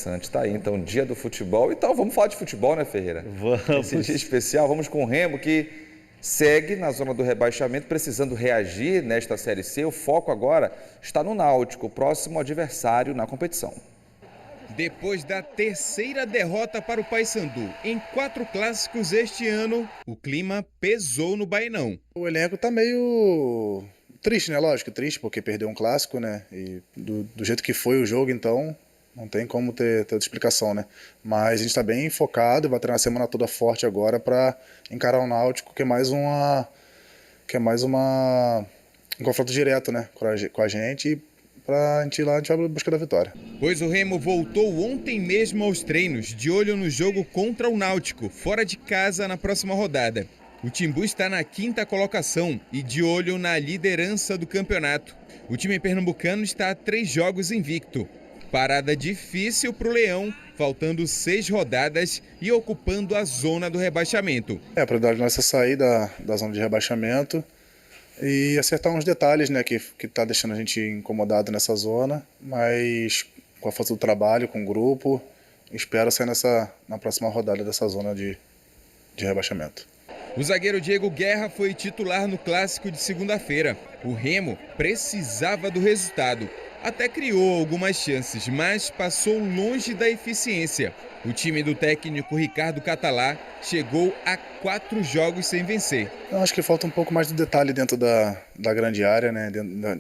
interessante. Tá aí, então, dia do futebol. Então, vamos falar de futebol, né, Ferreira? Vamos. Esse dia especial, vamos com o Remo, que segue na zona do rebaixamento, precisando reagir nesta Série C. O foco agora está no Náutico, o próximo adversário na competição. Depois da terceira derrota para o Paysandu em 4 clássicos este ano, o clima pesou no Bainão. O elenco tá meio triste, né? Lógico, triste porque perdeu um clássico, né? E do jeito que foi o jogo, então não tem como ter outra explicação, né? Mas a gente tá bem focado, vai treinar a semana toda forte agora para encarar o Náutico, que é mais um confronto direto, né? Com a gente. E pra gente ir lá, a gente vai buscar a vitória. Pois o Remo voltou ontem mesmo aos treinos, de olho no jogo contra o Náutico, fora de casa na próxima rodada. O Timbu está na 5ª colocação e de olho na liderança do campeonato. O time pernambucano está a 3 jogos invicto. Parada difícil para o Leão, faltando 6 rodadas e ocupando a zona do rebaixamento. A prioridade nossa é sair da zona de rebaixamento e acertar uns detalhes, né, que tá deixando a gente incomodado nessa zona, mas com a força do trabalho, com o grupo, espero sair na próxima rodada dessa zona de rebaixamento. O zagueiro Diego Guerra foi titular no clássico de segunda-feira. O Remo precisava do resultado. Até criou algumas chances, mas passou longe da eficiência. O time do técnico Ricardo Catalá chegou a 4 jogos sem vencer. Eu acho que falta um pouco mais de detalhe dentro da grande área, né,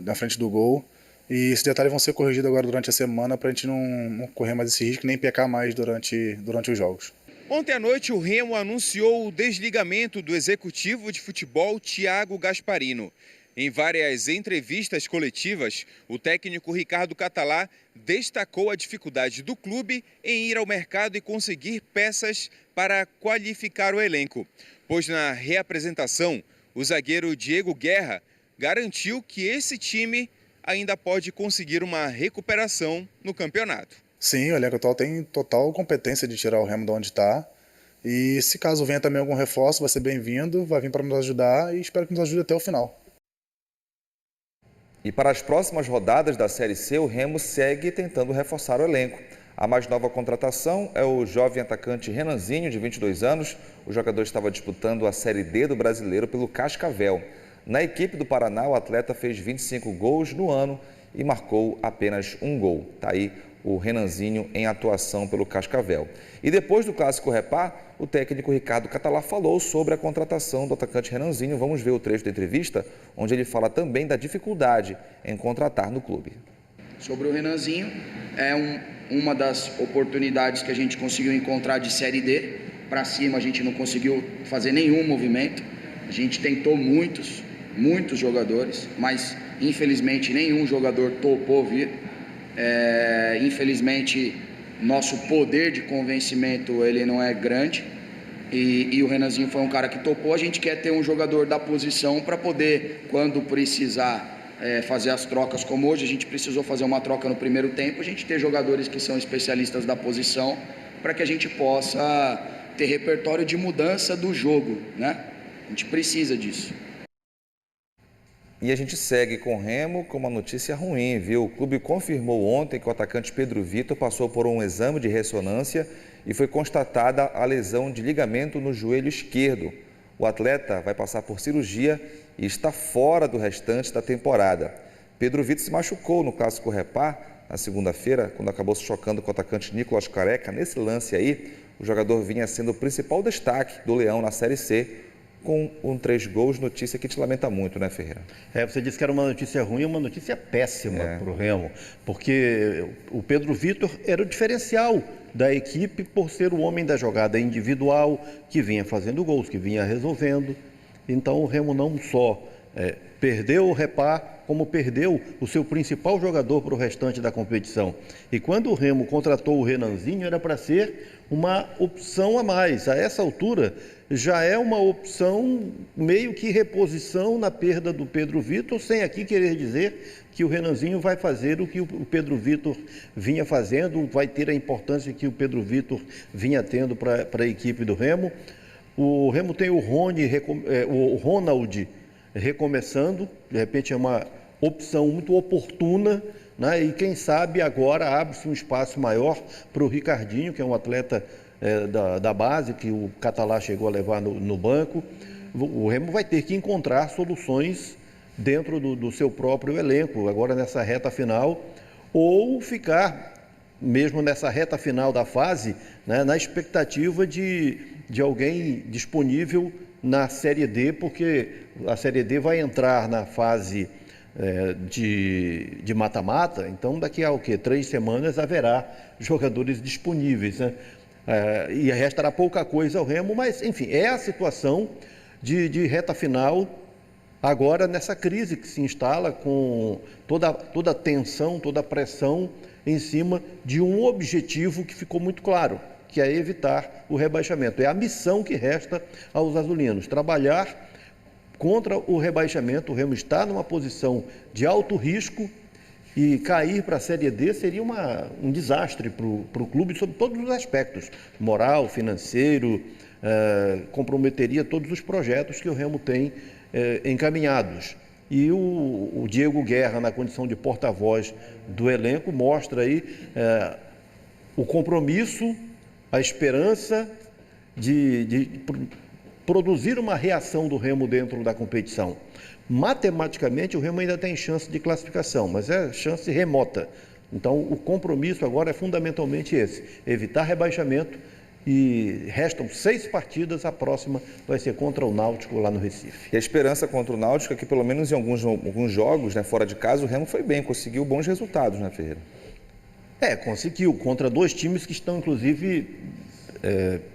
na frente do gol. E esses detalhes vão ser corrigidos agora durante a semana para a gente não correr mais esse risco nem pecar mais durante os jogos. Ontem à noite, o Remo anunciou o desligamento do executivo de futebol Thiago Gasparino. Em várias entrevistas coletivas, o técnico Ricardo Catalá destacou a dificuldade do clube em ir ao mercado e conseguir peças para qualificar o elenco. Pois na reapresentação, o zagueiro Diego Guerra garantiu que esse time ainda pode conseguir uma recuperação no campeonato. Sim, o elenco atual tem total competência de tirar o Remo de onde está. E se caso venha também algum reforço, vai ser bem-vindo, vai vir para nos ajudar e espero que nos ajude até o final. E para as próximas rodadas da Série C, o Remo segue tentando reforçar o elenco. A mais nova contratação é o jovem atacante Renanzinho, de 22 anos. O jogador estava disputando a Série D do Brasileiro pelo Cascavel. Na equipe do Paraná, o atleta fez 25 gols no ano e marcou apenas um gol. Está aí o Renanzinho em atuação pelo Cascavel. E depois do Clássico Repá, o técnico Ricardo Catalá falou sobre a contratação do atacante Renanzinho. Vamos ver o trecho da entrevista, onde ele fala também da dificuldade em contratar no clube. Sobre o Renanzinho, é uma das oportunidades que a gente conseguiu encontrar de Série D. Para cima a gente não conseguiu fazer nenhum movimento. A gente tentou muitos jogadores, mas infelizmente nenhum jogador topou vir. Infelizmente nosso poder de convencimento ele não é grande e o Renanzinho foi um cara que topou. A gente quer ter um jogador da posição para poder, quando precisar fazer as trocas, como hoje a gente precisou fazer uma troca no primeiro tempo, a gente ter jogadores que são especialistas da posição para que a gente possa ter repertório de mudança do jogo, né? A gente precisa disso. E a gente segue com o Remo com uma notícia ruim, viu? O clube confirmou ontem que o atacante Pedro Vitor passou por um exame de ressonância e foi constatada a lesão de ligamento no joelho esquerdo. O atleta vai passar por cirurgia e está fora do restante da temporada. Pedro Vitor se machucou no Clássico Repá na segunda-feira, quando acabou se chocando com o atacante Nicolas Careca. Nesse lance aí, o jogador vinha sendo o principal destaque do Leão na Série C, com 3 gols, notícia que te lamenta muito, né, Ferreira? Você disse que era uma notícia ruim, uma notícia péssima para o Remo, porque o Pedro Vitor era o diferencial da equipe por ser o homem da jogada individual, que vinha fazendo gols, que vinha resolvendo. Então o Remo não só perdeu o Repá, como perdeu o seu principal jogador para o restante da competição. E quando o Remo contratou o Renanzinho, era para ser uma opção a mais. A essa altura, já é uma opção meio que reposição na perda do Pedro Vitor, sem aqui querer dizer que o Renanzinho vai fazer o que o Pedro Vitor vinha fazendo, vai ter a importância que o Pedro Vitor vinha tendo para a equipe do Remo. O Remo tem o Ronald recomeçando, de repente é uma opção muito oportuna né? E quem sabe agora abre-se um espaço maior para o Ricardinho, que é um atleta da base, que o Catalá chegou a levar no banco. O Remo vai ter que encontrar soluções dentro do seu próprio elenco, agora nessa reta final, ou ficar, mesmo nessa reta final da fase, né, na expectativa de alguém disponível na Série D, porque a Série D vai entrar na fase de mata-mata, então daqui a 3 semanas haverá jogadores disponíveis, né? E restará pouca coisa ao Remo, mas enfim, é a situação de reta final agora nessa crise que se instala com toda a tensão, toda a pressão em cima de um objetivo que ficou muito claro, que é evitar o rebaixamento. É a missão que resta aos azulinos, trabalhar contra o rebaixamento. O Remo está numa posição de alto risco e cair para a Série D seria um desastre para o clube sob todos os aspectos, moral, financeiro, comprometeria todos os projetos que o Remo tem encaminhados. E o Diego Guerra, na condição de porta-voz do elenco, mostra aí o compromisso, a esperança de produzir uma reação do Remo dentro da competição. Matematicamente, o Remo ainda tem chance de classificação, mas é chance remota. Então, o compromisso agora é fundamentalmente esse: evitar rebaixamento, e restam 6 partidas, a próxima vai ser contra o Náutico lá no Recife. E a esperança contra o Náutico é que, pelo menos em alguns jogos, né, fora de casa, o Remo foi bem, conseguiu bons resultados, né, Ferreira? Conseguiu, contra 2 times que estão, inclusive,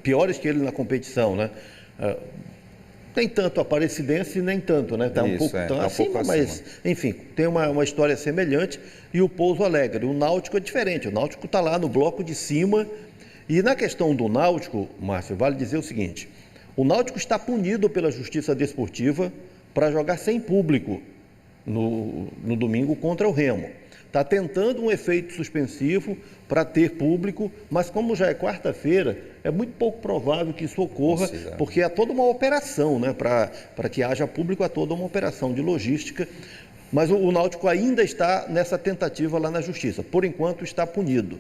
piores que ele na competição, né? Nem tanto Aparecidense, nem tanto, né? Está um pouco acima, mas, enfim, tem uma história semelhante. E o Pouso Alegre. O Náutico é diferente, o Náutico está lá no bloco de cima. E na questão do Náutico, Márcio, vale dizer o seguinte: o Náutico está punido pela Justiça Desportiva para jogar sem público no domingo contra o Remo. Está tentando um efeito suspensivo para ter público, mas como já é quarta-feira, é muito pouco provável que isso ocorra, porque é toda uma operação, né? Para que haja público, é toda uma operação de logística. Mas o Náutico ainda está nessa tentativa lá na Justiça. Por enquanto está punido.